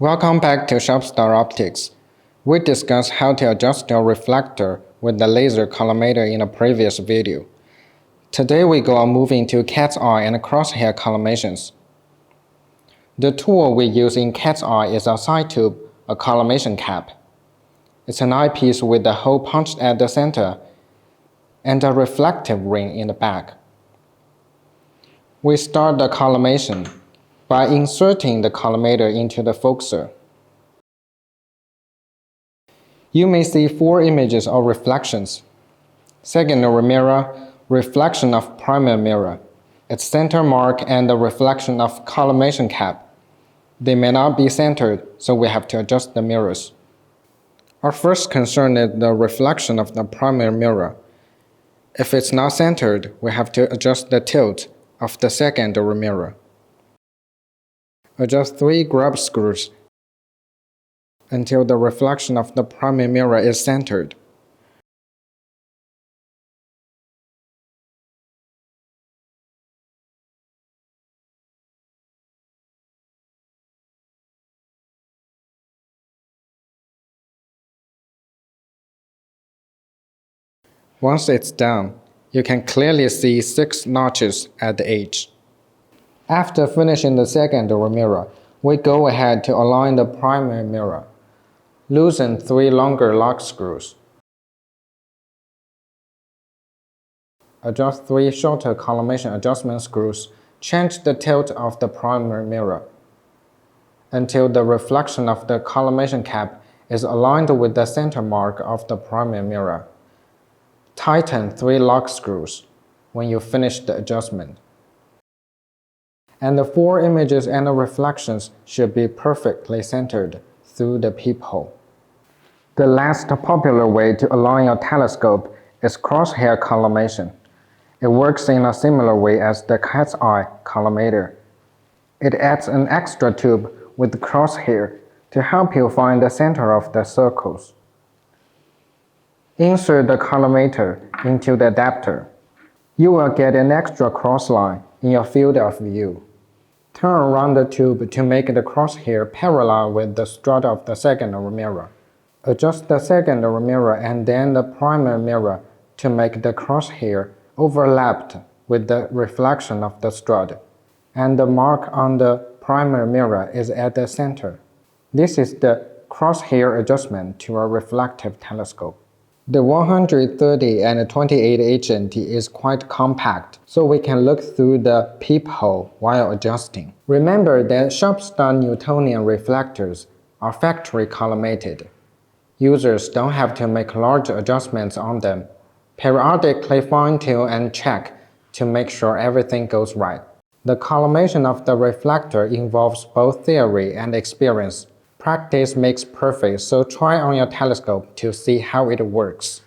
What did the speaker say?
Welcome back to Sharpstar Optics. We discussed how to adjust your reflector with the laser collimator in a previous video. Today we go on moving to Catseye and Crosshair Collimations. The tool we use in Catseye is a side tube, a collimation cap. It's an eyepiece with a hole punched at the center and a reflective ring in the back. We start the collimation by inserting the collimator into the focuser. You may see 4 images of reflections. Secondary mirror, reflection of primary mirror, its center mark, and the reflection of collimation cap. They may not be centered, so we have to adjust the mirrors. Our first concern is the reflection of the primary mirror. If it's not centered, we have to adjust the tilt of the secondary mirror. Adjust 3 grub screws until the reflection of the primary mirror is centered. Once it's done, you can clearly see 6 notches at the edge. After finishing the secondary mirror, we go ahead to align the primary mirror. Loosen 3 longer lock screws. Adjust 3 shorter collimation adjustment screws. Change the tilt of the primary mirror until the reflection of the collimation cap is aligned with the center mark of the primary mirror. Tighten 3 lock screws when you finish the adjustment. And the 4 images and the reflections should be perfectly centered through the peephole. The last popular way to align your telescope is crosshair collimation. It works in a similar way as the Catseye collimator. It adds an extra tube with crosshair to help you find the center of the circles. Insert the collimator into the adapter. You will get an extra cross line in your field of view. Turn around the tube to make the crosshair parallel with the strut of the secondary mirror. Adjust the secondary mirror and then the primary mirror to make the crosshair overlapped with the reflection of the strut, and the mark on the primary mirror is at the center. This is the crosshair adjustment to a reflective telescope. The 13028HNT is quite compact, so we can look through the peephole while adjusting. Remember that Sharpstar Newtonian reflectors are factory collimated. Users don't have to make large adjustments on them. Periodically fine-tune and check to make sure everything goes right. The collimation of the reflector involves both theory and experience. Practice makes perfect, so try on your telescope to see how it works.